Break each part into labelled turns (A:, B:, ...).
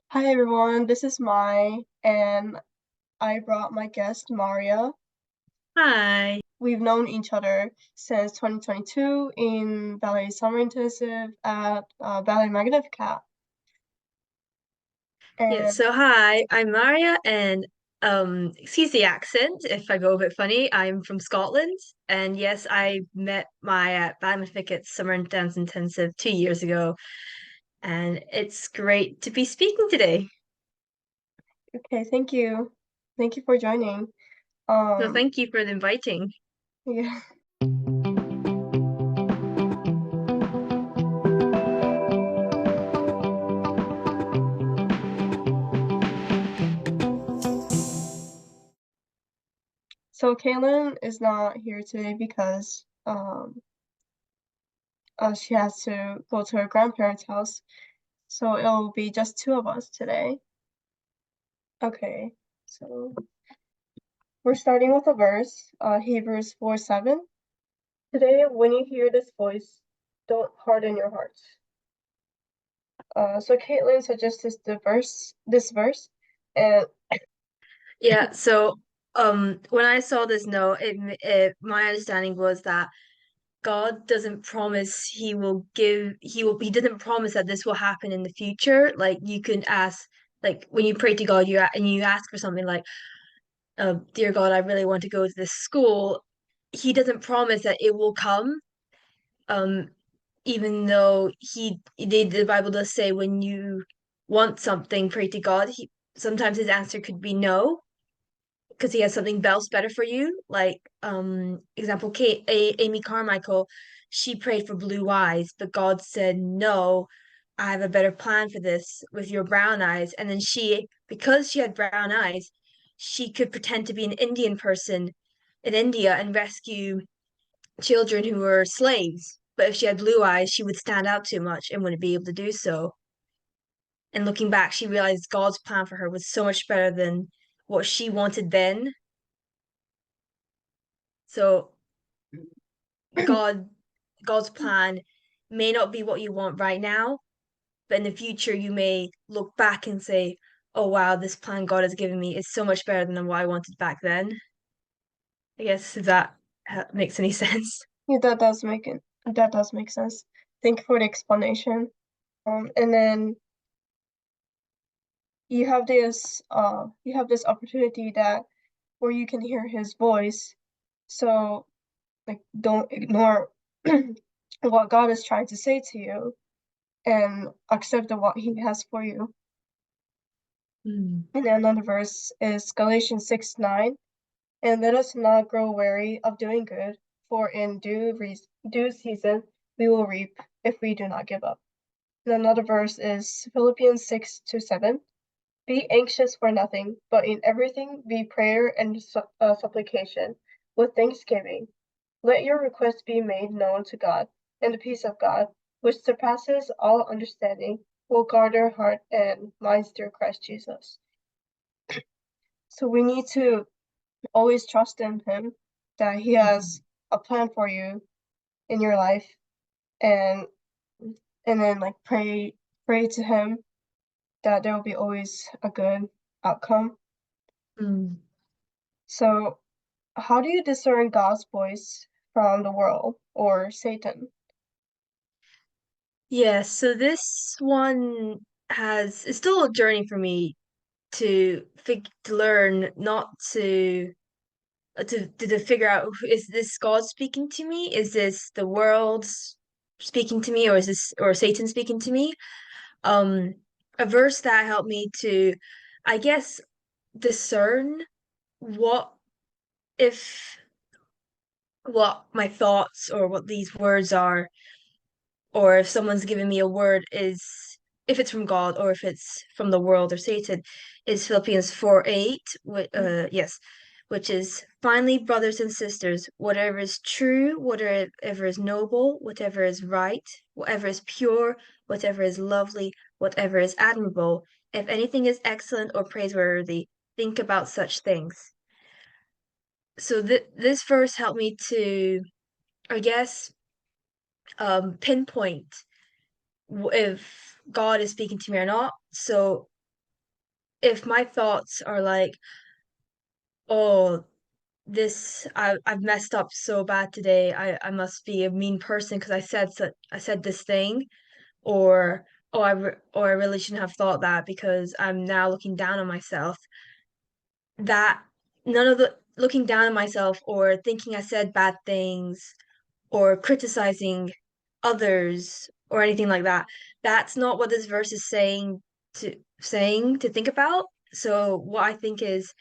A: Hi everyone, this is Mai, and I brought my guest Maria.
B: Hi.
A: We've known each other since 2022 in Ballet Summer Intensive at Ballet Magnificat.
B: Yeah,
A: And
B: so hi, I'm Maria and excuse the accent if I go a bit funny. I'm from Scotland and yes, I met my Magnificate Summer and Dance Intensive 2 years ago and it's great to be speaking today.
A: okay, thank you. Thank you for joining.
B: So
A: Um,
B: thank you for inviting.
A: yeah. So Kaylin is not here today because she has to go to her grandparents' house. So it'll be just two of us today. Okay, so we're starting with a verse, Hebrews 4:7. Today, when you hear this voice, don't harden your hearts. So Caitlin suggested this verse, and
B: Yeah, so when I saw this note, my understanding was that God doesn't promise he doesn't promise that this will happen in the future. Like you can ask, like when you pray to God, and you ask for something like, dear God, I really want to go to this school. He doesn't promise that it will come. Um, Even though the Bible does say when you want something, pray to God. Sometimes his answer could be no because he has something else better for you. Like, example, Amy Carmichael, she prayed for blue eyes, but God said, no, I have a better plan for this with your brown eyes. And then because she had brown eyes, she could pretend to be an Indian person in India and rescue children who were slaves. But if she had blue eyes, she would stand out too much and wouldn't be able to do so. And looking back, she realized God's plan for her was so much better than what she wanted then. So God God's plan may not be what you want right now, but in the future you may look back and say, "Oh wow, this plan God has given me is so much better than what I wanted back then." I guess if that makes any sense.
A: yeah, that does make sense. Thank you for the explanation. And then you have this opportunity that where you can hear his voice. So like don't ignore what God is trying to say to you and accept what he has for you.
B: Mm.
A: And then another verse is Galatians 6:9. And let us not grow weary of doing good, for in due season we will reap if we do not give up. And another verse is Philippians 6:7. Be anxious for nothing, but in everything be prayer and supplication with thanksgiving. Let your requests be made known to God, and the peace of God, which surpasses all understanding, will guard our heart and minds through Christ Jesus. So we need to always trust in him that he has a plan for you in your life, and then like pray to him that there will be always a good outcome.
B: Mm.
A: So how do you discern God's voice from the world or Satan?
B: Yeah, so this one has it's still a journey for me to learn not to figure out is this God speaking to me? Is this the world speaking to me, or is this or Satan speaking to me? Um, a verse that helped me to, I guess, discern what if what my thoughts or what these words are, or if someone's giving me a word is if it's from God or if it's from the world or Satan, is Philippians 4:8, yes, which is finally, brothers and sisters, whatever is true, whatever is noble, whatever is right, whatever is pure, whatever is lovely, whatever is admirable, if anything is excellent or praiseworthy, think about such things. So this verse helped me to, I guess, pinpoint if God is speaking to me or not. So if my thoughts are like, oh, I've messed up so bad today. I must be a mean person because I said this thing, or or I really shouldn't have thought that because I'm now looking down on myself. That none of the looking down on myself or thinking I said bad things or criticizing others or anything like that. That's not what this verse is saying to think about. So what I think is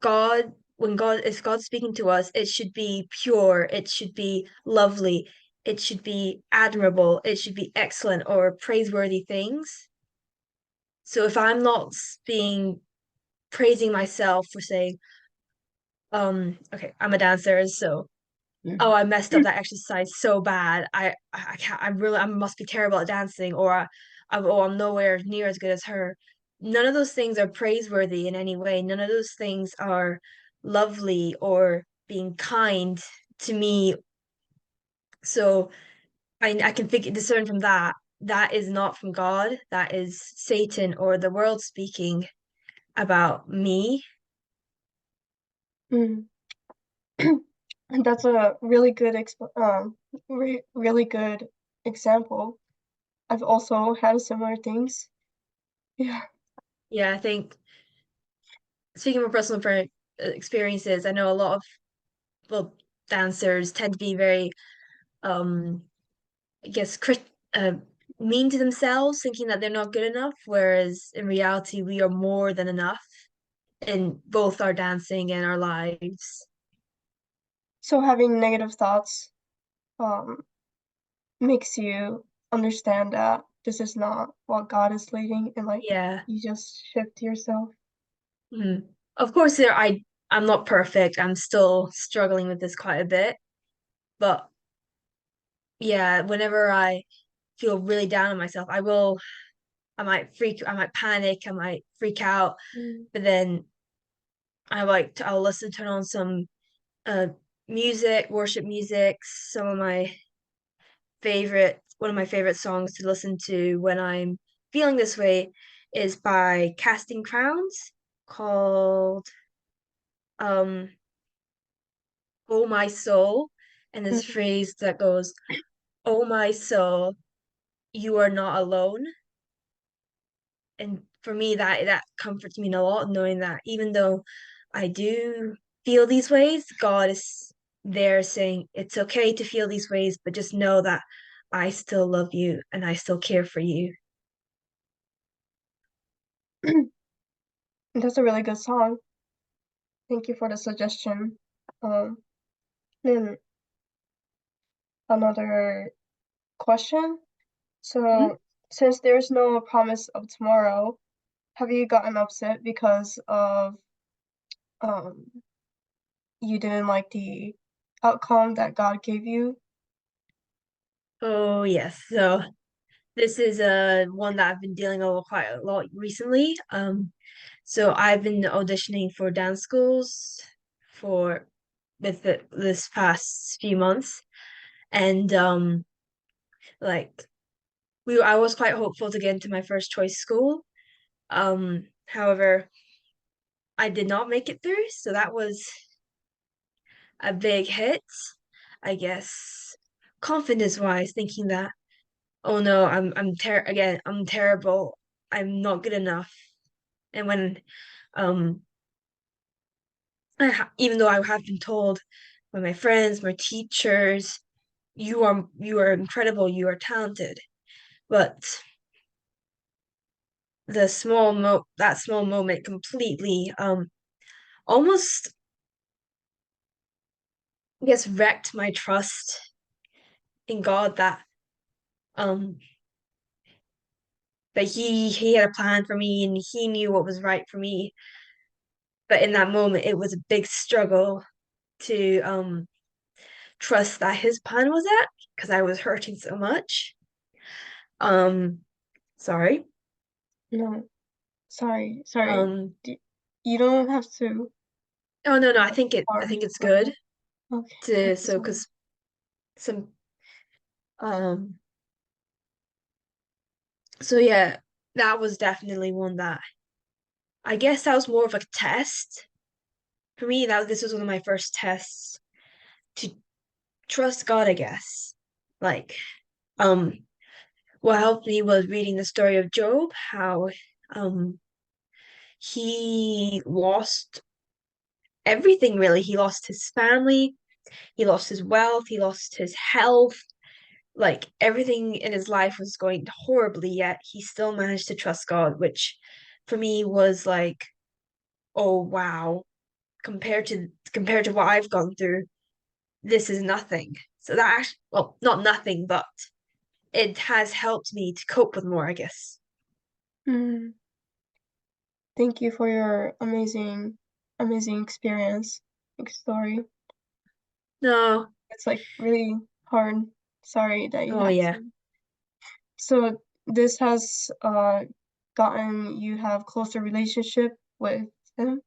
B: if God's speaking to us, it should be pure, it should be lovely, it should be admirable, it should be excellent or praiseworthy things. So if I'm not being praising myself for saying, okay, I'm a dancer, so oh, I messed up that exercise so bad. I can't I must be terrible at dancing or I'm nowhere near as good as her. None of those things are praiseworthy in any way. None of those things are lovely or being kind to me. So I can discern from that that is not from God. That is Satan or the world speaking about me.
A: Mm. That's a really good really good example. I've also had similar things. Yeah.
B: Yeah, I think speaking from personal experiences, I know a lot of well dancers tend to be very um I guess uh, mean to themselves, thinking that they're not good enough, whereas in reality we are more than enough in both our dancing and our lives.
A: So having negative thoughts um makes you understand that this is not what God is leading and like
B: Yeah.
A: you just shift yourself.
B: Mhm. Of course I'm not perfect. I'm still struggling with this quite a bit, but yeah, whenever I feel really down on myself, I might panic, I might freak out,
A: Mm.
B: but then I'll listen, turn on some uh music, worship music, one of my favorite songs to listen to when I'm feeling this way is by Casting Crowns called um Oh My Soul, and this
A: Mm.
B: phrase that goes, Oh my soul, you are not alone. And for me that comforts me a lot, knowing that even though I do feel these ways, God is there saying it's okay to feel these ways, but just know that I still love you and I still care for you.
A: That's a really good song. Thank you for the suggestion. Um, then another question.
B: Mhm.
A: So, since there's no promise of tomorrow, have you gotten upset because of um you didn't like the outcome that God gave you?
B: Oh yes. So this is one that I've been dealing with quite a lot recently. So I've been auditioning for dance schools for this past few months, and like I was quite hopeful to get into my first choice school. However, I did not make it through, so that was a big hit, I guess. Confidence wise, thinking that, oh no, I'm terrible. I'm not good enough. And when even though I have been told by my friends, my teachers, you are incredible, you are talented, but that small moment completely almost I guess wrecked my trust in God um that he had a plan for me and he knew what was right for me. But in that moment it was a big struggle to trust that his plan was at because I was hurting so much. Um sorry.
A: No, sorry.
B: Um
A: You don't have to
B: oh no, I
A: sorry
B: think it's
A: right
B: good
A: now. Okay,
B: to
A: okay,
B: so
A: sorry.
B: because some um so yeah, that was definitely one that I guess that was more of a test for me. That this was one of my first tests to trust God, I guess. Like, um, what helped me was reading the story of Job, how um he lost everything really. He lost his family, he lost his wealth, he lost his health. Like everything in his life was going horribly, yet he still managed to trust God, which for me was like, oh wow, compared to what I've gone through, this is nothing. So that actually, well, not nothing, but it has helped me to cope with more, I guess.
A: Mm, thank you for your amazing experience, like, story.
B: No,
A: It's like really hard. Sorry that you
B: oh
A: had
B: yeah.
A: to. So this has gotten you have closer relationship with him.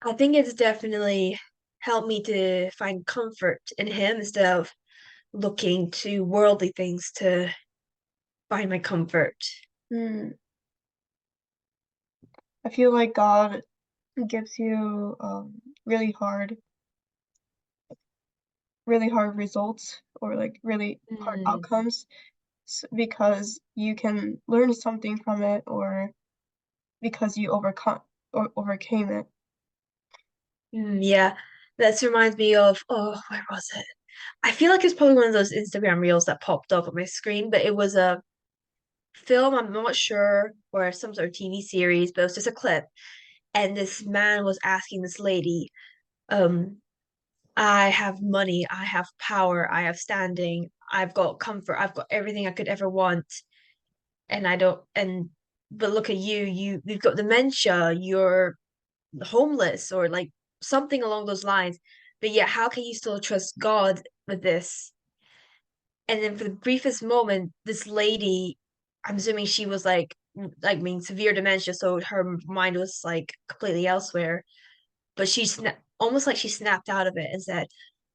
B: I think it's definitely helped me to find comfort in him instead of looking to worldly things to find my comfort.
A: Mm, I feel like God gives you really hard results or like really hard
B: Mm,
A: outcomes because you can learn something from it or because you overcame it.
B: yeah, that reminds me of, oh, where was it? I feel like it's probably one of those Instagram reels that popped up on my screen, but it was a film, I'm not sure, or some sort of TV series, but it was just a clip. And this man was asking this lady, um, I have money, I have power, I have standing, I've got comfort, I've got everything I could ever want. And I don't, and, but look at you, you've got dementia, you're homeless, or like something along those lines. But yet, how can you still trust God with this? And then for the briefest moment, this lady, I'm assuming she was like mean severe dementia, so her mind was like completely elsewhere. But almost like she snapped out of it and said,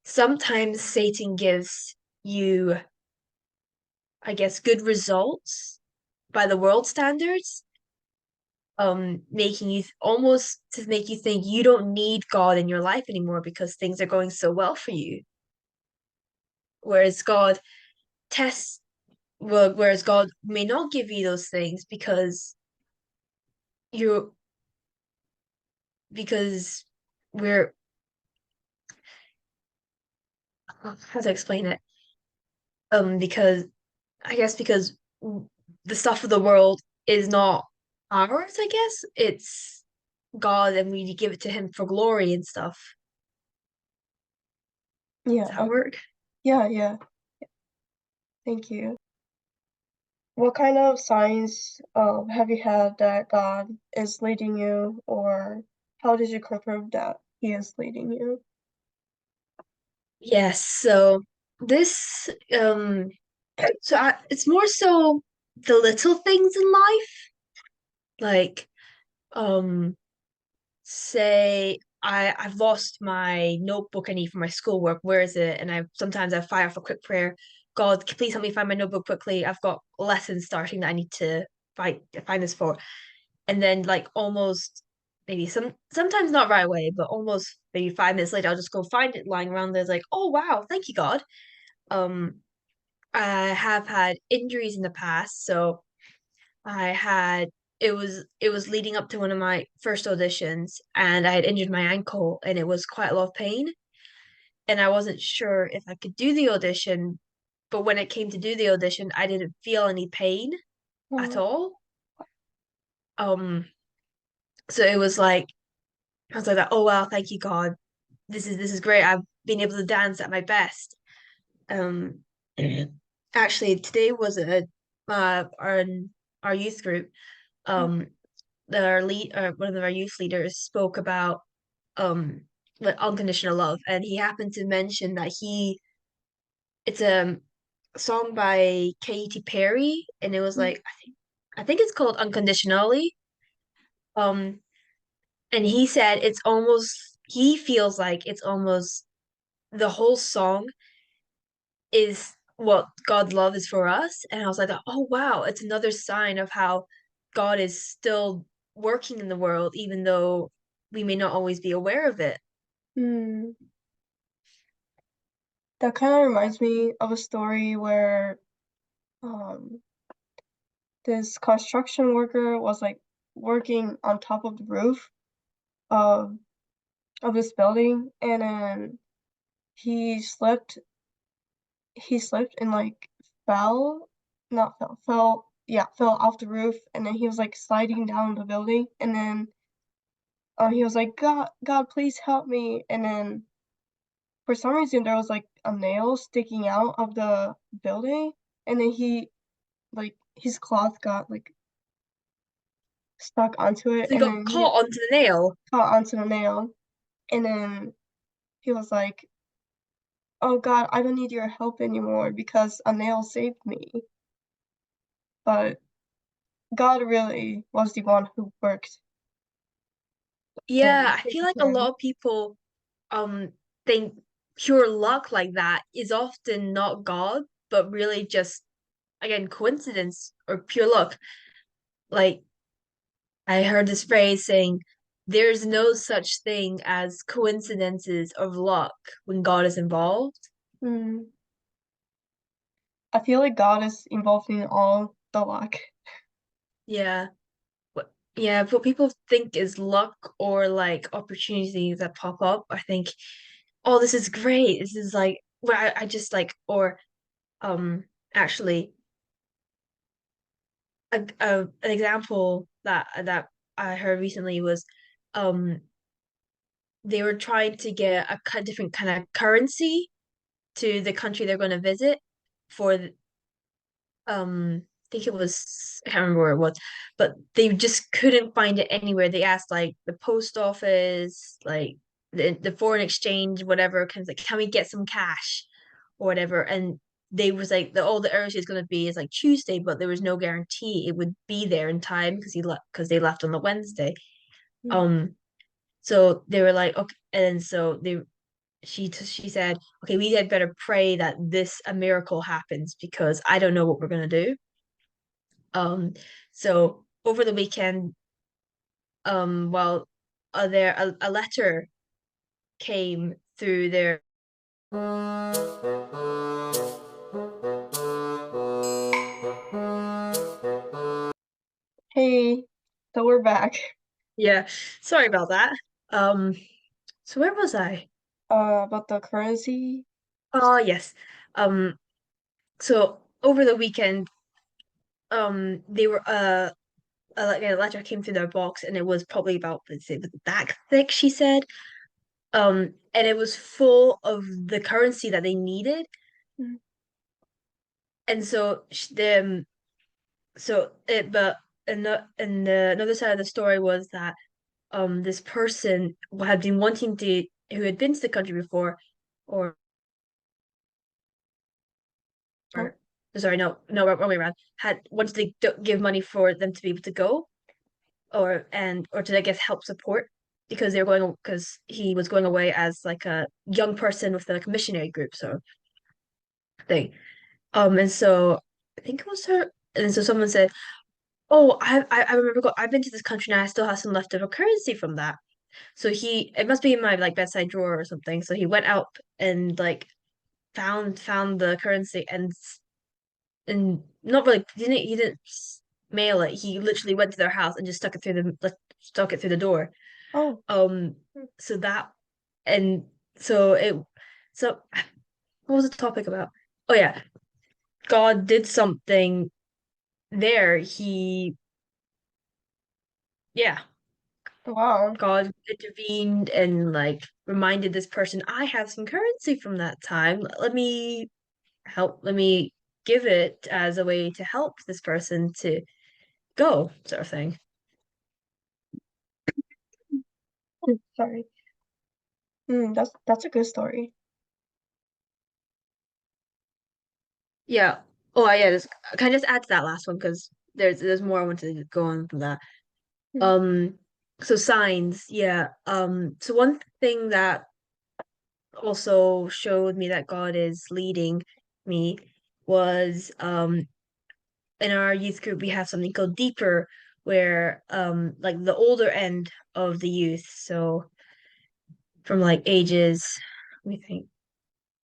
B: "Sometimes Satan gives you, I guess, good results by the world standards, making you almost to make you think you don't need God in your life anymore because things are going so well for you. Whereas God tests whereas God may not give you those things you because we're how to explain it? Because I guess because the stuff of the world is not ours, I guess. It's God and we give it to him for glory and stuff.
A: Yeah,
B: Does that work?
A: yeah. Thank you. What kind of signs have you had that God is leading you, or how did you confirm that He is leading you?
B: Yes, so this it's more so the little things in life. Like um say I've lost my notebook I need for my schoolwork. Where is it? And I fire off a quick prayer. God, please help me find my notebook quickly. I've got lessons starting that I need to find this for. And then like almost maybe sometimes not right away, but almost maybe 5 minutes later, I'll just go find it lying around there. Like, oh wow, thank you, God. Um, I have had injuries in the past, so I had it was leading up to one of my first auditions and I had injured my ankle and it was quite a lot of pain and I wasn't sure if I could do the audition, but when it came to do the audition, I didn't feel any pain at
A: Oh,
B: all. Um, so it was like I was like that, oh wow, thank you God. This is great. I've been able to dance at my best. Um actually today was a uh our youth group. Um one of our youth leaders spoke about like unconditional love and he happened to mention that he it's a song by Katy Perry and it was like I think it's called Unconditionally. Um and he said it's almost he feels like it's almost the whole song is what God love is for us. And I was like, oh wow, it's another sign of how God is still working in the world, even though we may not always be aware of it.
A: Hmm. That kind of reminds me of a story where um this construction worker was like working on top of the roof of this building, and then he slipped and like fell not fell fell yeah, fell off the roof, and then he was like sliding down the building, and then he was like, God, please help me. And then for some reason there was like a nail sticking out of the building, and then his cloth got like stuck onto it,
B: So he
A: and
B: got
A: then he
B: caught onto the nail.
A: caught onto the nail, and then he was like, "Oh God, I don't need your help anymore because a nail saved me." But God really was the one who worked
B: Yeah,
A: and
B: I
A: took
B: feel
A: the
B: like a lot
A: time.
B: of people um think pure luck like that is often not God, but really just again coincidence or pure luck. Like I heard this phrase saying, there's no such thing as coincidences of luck when God is involved.
A: Hmm. I feel like God is involved in all the luck.
B: Yeah. Yeah, what people think is luck or like opportunities that pop up, I think, oh, this is great. This is like well, I just like or actually an example that I heard recently was um they were trying to get a different kind of currency to the country they're going to visit for I think it was I can't remember where it was, but they just couldn't find it anywhere. They asked like the post office, like the foreign exchange, whatever, can we get some cash or whatever? And they was like the earliest it's gonna be is like Tuesday, but there was no guarantee it would be there in time because they left on the Wednesday.
A: Hmm.
B: Um, so they were like, okay, and so she said, okay, we had better pray that this a miracle happens because I don't know what we're gonna do. So over the weekend, well, a letter came through their
A: Hey, so we're back.
B: yeah, sorry about that. Um, so where was I?
A: About the currency.
B: Oh yes. Um, so over the weekend, they were like a letter came through their box and it was probably about let's say that thick, she said. And it was full of the currency that they needed.
A: Hmm.
B: And so but another side of the story was that this person had been wanting to who had been to the country before or
A: Oh,
B: or sorry no wrong way around had wanted to give money for them to be able to go or to I guess help support because they were going because he was going away as like a young person with like a missionary group so thing and so I think it was her and so someone said, oh, I remember I've been to this country and I still have some leftover currency from that. So it must be in my like bedside drawer or something. So he went out and like found the currency and not really he didn't mail it. He literally went to their house and just stuck it through the door.
A: oh,
B: Um,
A: hmm,
B: so that and so it so what was the topic about? Oh yeah, God did something there. Yeah,
A: wow.
B: God intervened and like reminded this person, I have some currency from that time. Let me give it as a way to help this person to go, sort of thing.
A: Sorry. That's a good story.
B: Yeah. Oh, yeah. Can I just add to that last one because there's more I wanted to go on from that.
A: Hmm.
B: Um, so signs, yeah. So one thing that also showed me that God is leading me was in our youth group we have something called Deeper, where like the older end of the youth, so from like ages, let me think.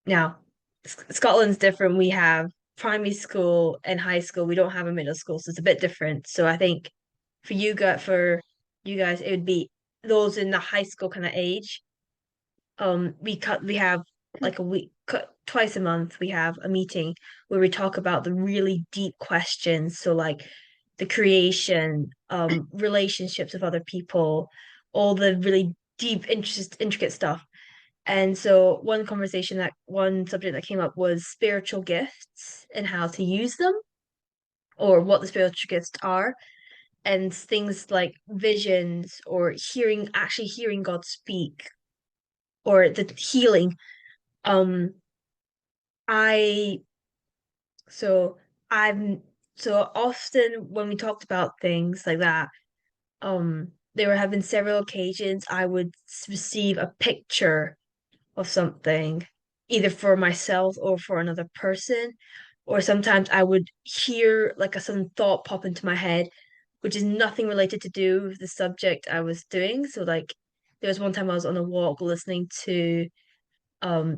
B: Now, Scotland's different. We have primary school and high school. We don't have a middle school, so it's a bit different. So I think for you guys, it would be those in the high school kind of age. We have like a week twice a month we have a meeting where we talk about the really deep questions. So like the creation, relationships with other people, all the really deep, intricate stuff. And so one subject that came up was spiritual gifts and how to use them, or what the spiritual gifts are, and things like visions or actually hearing God speak, or the healing. Um, I so I'm so often when we talked about things like that, there were have been several occasions I would receive a picture of something, either for myself or for another person. Or sometimes I would hear like a sudden thought pop into my head, which is nothing related to do with the subject I was doing. So like there was one time I was on a walk listening to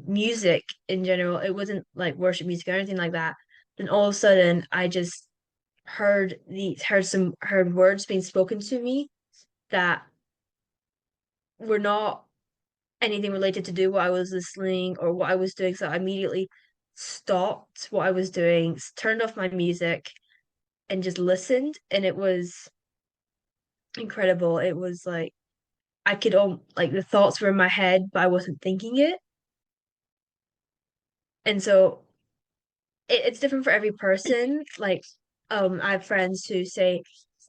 B: music in general. It wasn't like worship music or anything like that. Then all of a sudden I just heard words being spoken to me that were not anything related to do what I was listening or what I was doing. So I immediately stopped what I was doing, turned off my music, and just listened. And it was incredible. It was like I could all like the thoughts were in my head, but I wasn't thinking it. And so it's different for every person. Like, I have friends who say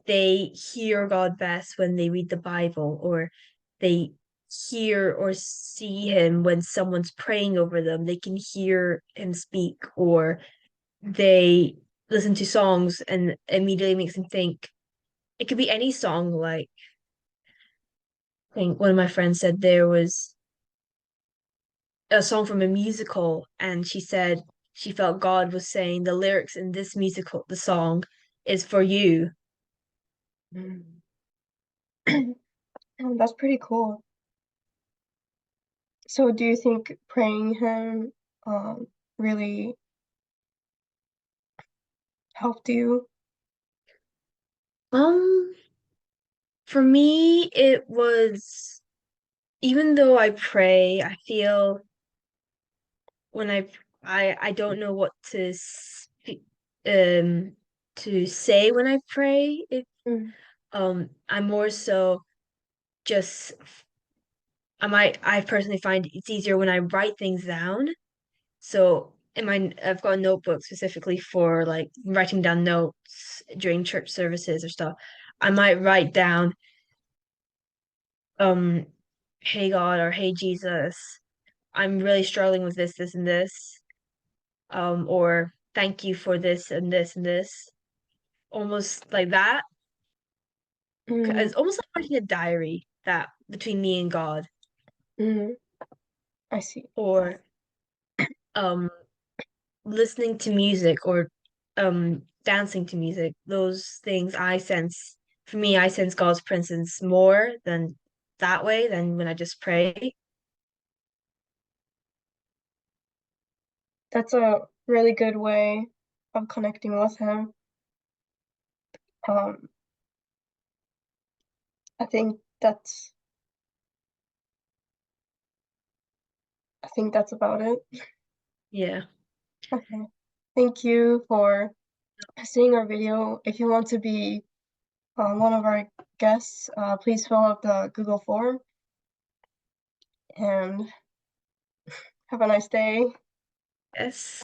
B: they hear God best when they read the Bible, or they hear or see him when someone's praying over them. They can hear him speak, or they listen to songs and immediately makes them think. It could be any song. Like, I think one of my friends said there was a song from a musical, and she said she felt God was saying the lyrics in this musical, the song, is for you.
A: Mm. That's pretty cool. So do you think praying him really helped you?
B: Um, for me, it was, even though I pray, I feel when I don't know what um to say when I pray.
A: Mm,
B: I'm more so just I personally find it's easier when I write things down. So I've got a notebook specifically for like writing down notes during church services or stuff. I might write down, um, hey God, or hey Jesus, I'm really struggling with this, this, and this. Or thank you for this and this and this. Almost like that.
A: mm,
B: It's almost like writing a diary that between me and God.
A: mm, I see.
B: Or um listening to music, or dancing to music. Those things I sense, for me, I sense God's presence more than that way than when I just pray.
A: That's a really good way of connecting with him. Um, I think that's I think that's about it.
B: Yeah.
A: Okay. Thank you for seeing our video. If you want to be one of our guests, please fill out the Google form and have a nice day.
B: Yes.